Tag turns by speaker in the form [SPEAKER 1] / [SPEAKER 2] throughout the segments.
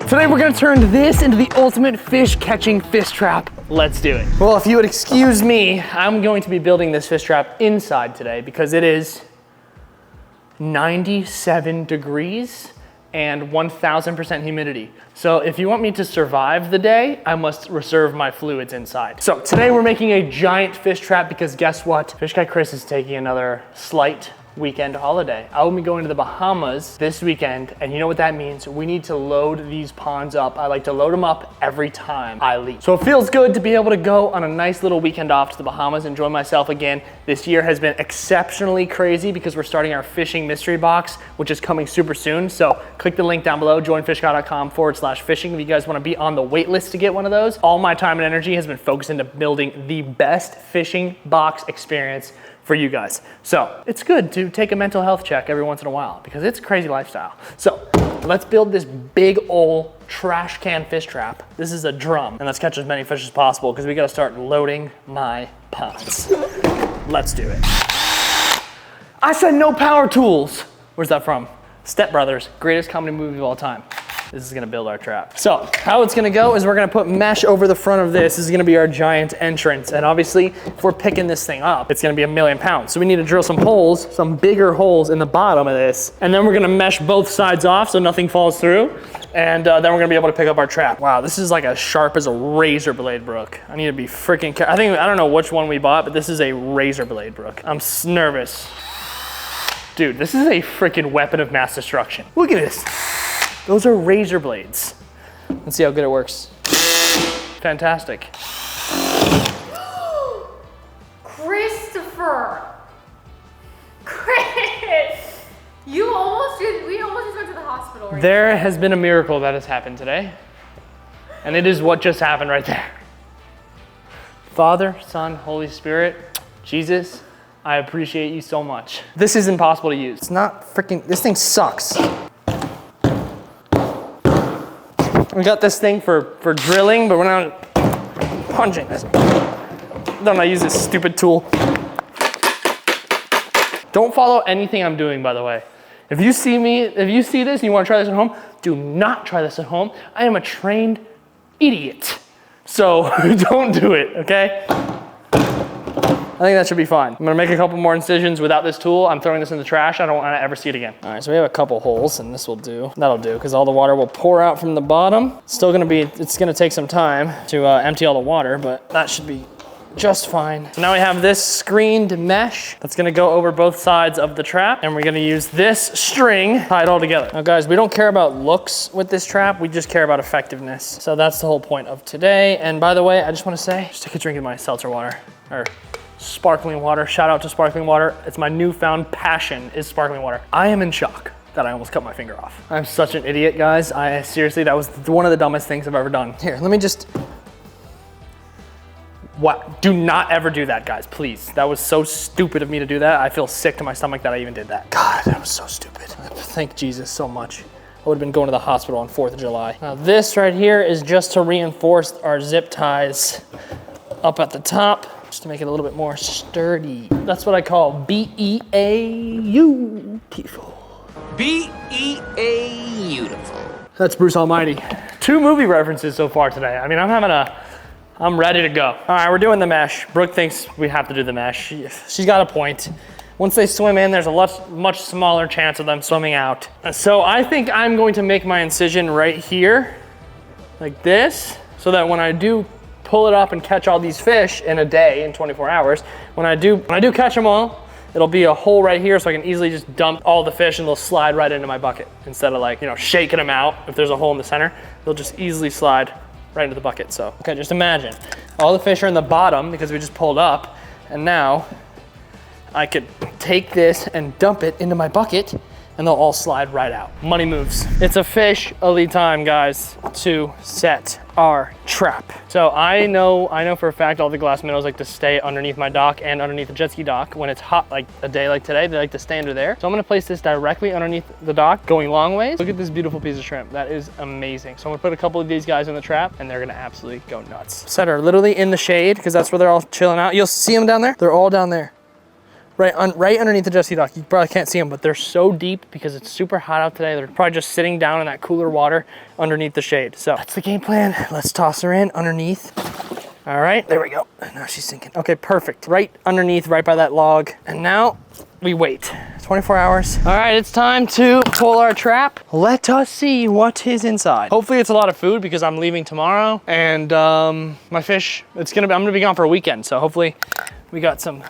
[SPEAKER 1] Today we're gonna turn this into the ultimate fish catching fish trap. Let's do it. Well, if you would excuse me, I'm going to be building this fish trap inside today because it is 97 degrees and 1000% humidity. So if you want me to survive the day, I must reserve my fluids inside. So today we're making a giant fish trap because guess what? Fish Guy Chris is taking another slight weekend holiday. I will be going to the Bahamas this weekend, and you know what that means? We need to load these ponds up. I like to load them up every time I leave. So it feels good to be able to go on a nice little weekend off to the Bahamas, enjoy myself again. This year has been exceptionally crazy because we're starting our fishing mystery box, which is coming super soon. So click the link down below, joinfishguy.com/fishing if you guys want to be on the wait list to get one of those. All my time and energy has been focused into building the best fishing box experience for you guys. So it's good to take a mental health check every once in a while because it's a crazy lifestyle. So let's build this big old trash can fish trap. This is a drum, and let's catch as many fish as possible because we gotta start loading my ponds. Let's do it. I said no power tools. Where's that from? Step Brothers, greatest comedy movie of all time. This is gonna build our trap. So how it's gonna go is we're gonna put mesh over the front of this. This is gonna be our giant entrance. And obviously, if we're picking this thing up, it's gonna be 1,000,000 pounds. So we need to drill some holes, some bigger holes in the bottom of this. And then we're gonna mesh both sides off so nothing falls through. And then we're gonna be able to pick up our trap. Wow, this is like as sharp as a razor blade, Brooke. I need to be freaking careful. I don't know which one we bought, but this is a razor blade, Brooke. I'm nervous. Dude, this is a freaking weapon of mass destruction. Look at this. Those are razor blades. Let's see how good it works. Fantastic.
[SPEAKER 2] Christopher! Chris! We almost just went to the hospital right
[SPEAKER 1] There has been a miracle that has happened today. And it is what just happened right there. Father, Son, Holy Spirit, Jesus, I appreciate you so much. This is impossible to use. It's not freaking, this thing sucks. We got this thing for drilling, but we're not punching this. Don't I use this stupid tool? Don't follow anything I'm doing, by the way. If you see this and you want to try this at home, do not try this at home. I am a trained idiot. So don't do it, okay? I think that should be fine. I'm gonna make a couple more incisions without this tool. I'm throwing this in the trash. I don't wanna ever see it again. All right, so we have a couple holes and this will do. That'll do, because all the water will pour out from the bottom. It's gonna take some time to empty all the water, but that should be just fine. So now we have this screened mesh that's gonna go over both sides of the trap, and we're gonna use this string tied all together. Now guys, we don't care about looks with this trap, we just care about effectiveness. So that's the whole point of today. And by the way, I just wanna say, just take a drink of my seltzer water, or sparkling water. Shout out to sparkling water. It's my newfound passion is sparkling water. I am in shock that I almost cut my finger off. I'm such an idiot, guys. Seriously, that was one of the dumbest things I've ever done. Here, let me just, what? Do not ever do that, guys, please. That was so stupid of me to do that. I feel sick to my stomach that I even did that. God, that was so stupid. Thank Jesus so much. I would have been going to the hospital on 4th of July. Now this right here is just to reinforce our zip ties up at the top, just to make it a little bit more sturdy. That's what I call B-E-A-U-tiful.
[SPEAKER 3] B-E-A-beautiful.
[SPEAKER 1] That's Bruce Almighty. 2 movie references so far today. I mean, I'm ready to go. All right, we're doing the mesh. Brooke thinks we have to do the mesh. She's got a point. Once they swim in, there's a much smaller chance of them swimming out. So I think I'm going to make my incision right here, like this, so that when I do pull it up and catch all these fish in a day, in 24 hours, when I do catch them all, it'll be a hole right here so I can easily just dump all the fish and they'll slide right into my bucket instead of like, shaking them out. If there's a hole in the center, they'll just easily slide right into the bucket. So, okay, just imagine all the fish are in the bottom because we just pulled up, and now I could take this and dump it into my bucket and they'll all slide right out. Money moves. It's officially time, guys, to set our trap. So I know for a fact all the glass minnows like to stay underneath my dock and underneath the jet ski dock. When it's hot, like a day like today, they like to stay under there. So I'm gonna place this directly underneath the dock, going long ways. Look at this beautiful piece of shrimp. That is amazing. So I'm gonna put a couple of these guys in the trap and they're gonna absolutely go nuts. Set her literally in the shade because that's where they're all chilling out. You'll see them down there. They're all down there. right underneath the Jessie dock. You probably can't see them, but they're so deep because it's super hot out today. They're probably just sitting down in that cooler water underneath the shade. So that's the game plan. Let's toss her in underneath. All right, there we go. Now she's sinking. Okay, perfect. Right underneath, right by that log. And now we wait 24 hours. All right, it's time to pull our trap. Let us see what is inside. Hopefully it's a lot of food because I'm leaving tomorrow, and my fish, I'm gonna be gone for a weekend. So hopefully we got some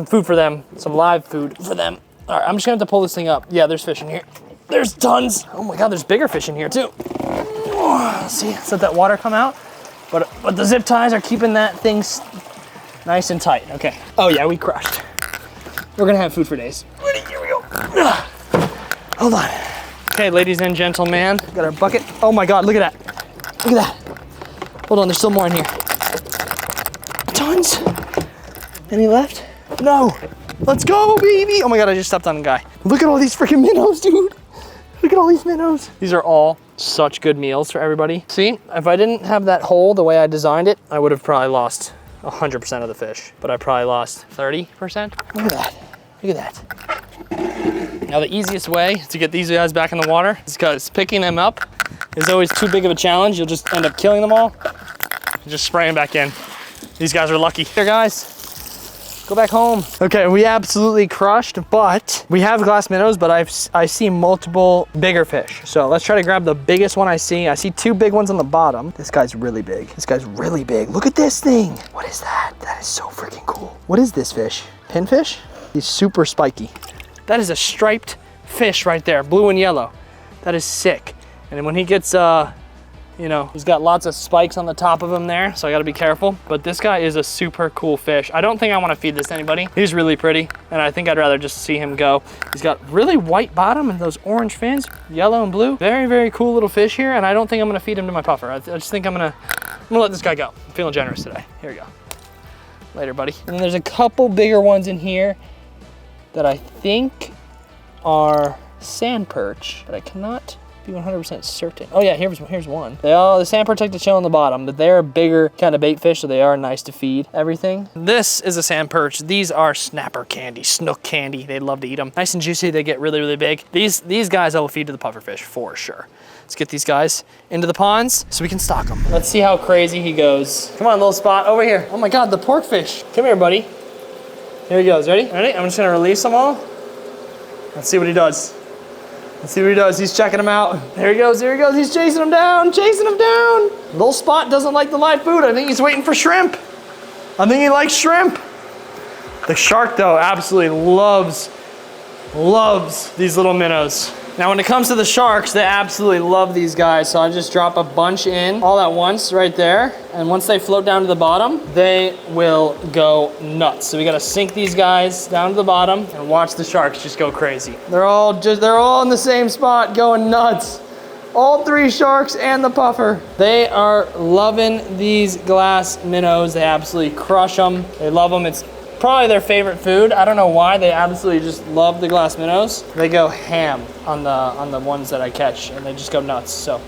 [SPEAKER 1] food for them, some live food for them. All right, I'm just gonna have to pull this thing up. Yeah, there's fish in here. There's tons. Oh my God, there's bigger fish in here too. Let's see, let's let that water come out. But the zip ties are keeping that thing nice and tight. Okay. Oh yeah, we crushed. We're gonna have food for days. Ready, here we go. Hold on. Okay, ladies and gentlemen, got our bucket. Oh my God, look at that. Look at that. Hold on, there's still more in here. Tons. Any left? No. Let's go, baby. Oh my God, I just stepped on a guy. Look at all these freaking minnows, dude. Look at all these minnows. These are all such good meals for everybody. See, if I didn't have that hole the way I designed it, I would have probably lost 100% of the fish, but I probably lost 30%. Look at that. Look at that. Now the easiest way to get these guys back in the water is because picking them up is always too big of a challenge. You'll just end up killing them all. Just spray them back in. These guys are lucky. Here, guys. Go back home. Okay, we absolutely crushed, but we have glass minnows, but I see multiple bigger fish. So let's try to grab the biggest one I see. I see two big ones on the bottom. This guy's really big. This guy's really big. Look at this thing. What is that? That is so freaking cool. What is this fish? Pinfish? He's super spiky. That is a striped fish right there, blue and yellow. That is sick. And when he gets, he's got lots of spikes on the top of him there, so I gotta be careful. But this guy is a super cool fish. I don't think I wanna feed this to anybody. He's really pretty, and I think I'd rather just see him go. He's got really white bottom and those orange fins, yellow and blue. Very, very cool little fish here, and I don't think I'm gonna feed him to my puffer. I just think I'm gonna let this guy go. I'm feeling generous today. Here we go. Later, buddy. And then there's a couple bigger ones in here that I think are sand perch, but I cannot be 100% certain. Oh yeah, here's one. The sand perch like to chill on the bottom, but they're a bigger kind of bait fish, so they are nice to feed everything. This is a sand perch. These are snapper candy, snook candy. They love to eat them. Nice and juicy, they get really, really big. These guys I will feed to the puffer fish for sure. Let's get these guys into the ponds so we can stock them. Let's see how crazy he goes. Come on, little spot, over here. Oh my God, the pork fish. Come here, buddy. Here he goes, ready? Ready? I'm just gonna release them all. Let's see what he does. Let's see what he does. He's checking them out. There he goes, there he goes. He's chasing them down, chasing them down. Little spot doesn't like the live food. I think he's waiting for shrimp. I think he likes shrimp. The shark though absolutely loves these little minnows. Now when it comes to the sharks, they absolutely love these guys. So I just drop a bunch in all at once right there. And once they float down to the bottom, they will go nuts. So we gotta sink these guys down to the bottom and watch the sharks just go crazy. They're all in the same spot going nuts. All three sharks and the puffer. They are loving these glass minnows. They absolutely crush them. They love them. It's probably their favorite food. I don't know why. They absolutely just love the glass minnows. They go ham on the ones that I catch, and they just go nuts. So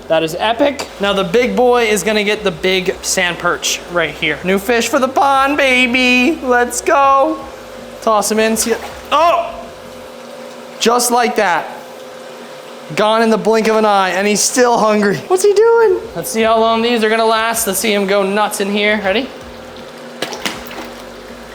[SPEAKER 1] that is epic. Now the big boy is gonna get the big sand perch right here. New fish for the pond, baby. Let's go. Toss him in. See it. Oh! Just like that. Gone in the blink of an eye, and he's still hungry. What's he doing? Let's see how long these are gonna last. Let's see him go nuts in here. Ready?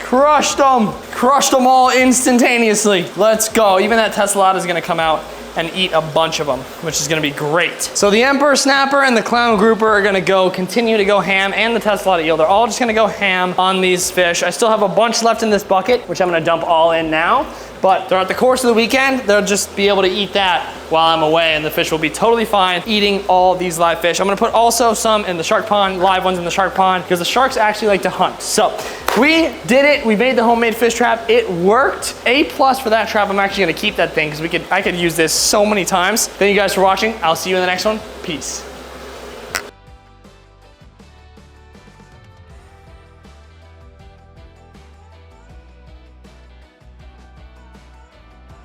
[SPEAKER 1] Crushed them all instantaneously. Let's go. Even that Tessellata is gonna come out and eat a bunch of them, which is gonna be great. So the Emperor Snapper and the Clown Grouper are gonna continue to go ham, and the Tessellata Eel. They're all just gonna go ham on these fish. I still have a bunch left in this bucket, which I'm gonna dump all in now. But throughout the course of the weekend, they'll just be able to eat that while I'm away, and the fish will be totally fine eating all these live fish. I'm gonna put also some in the shark pond, live ones in the shark pond, because the sharks actually like to hunt. So we did it. We made the homemade fish trap. It worked. A+ for that trap. I'm actually gonna keep that thing because I could use this so many times. Thank you guys for watching. I'll see you in the next one. Peace.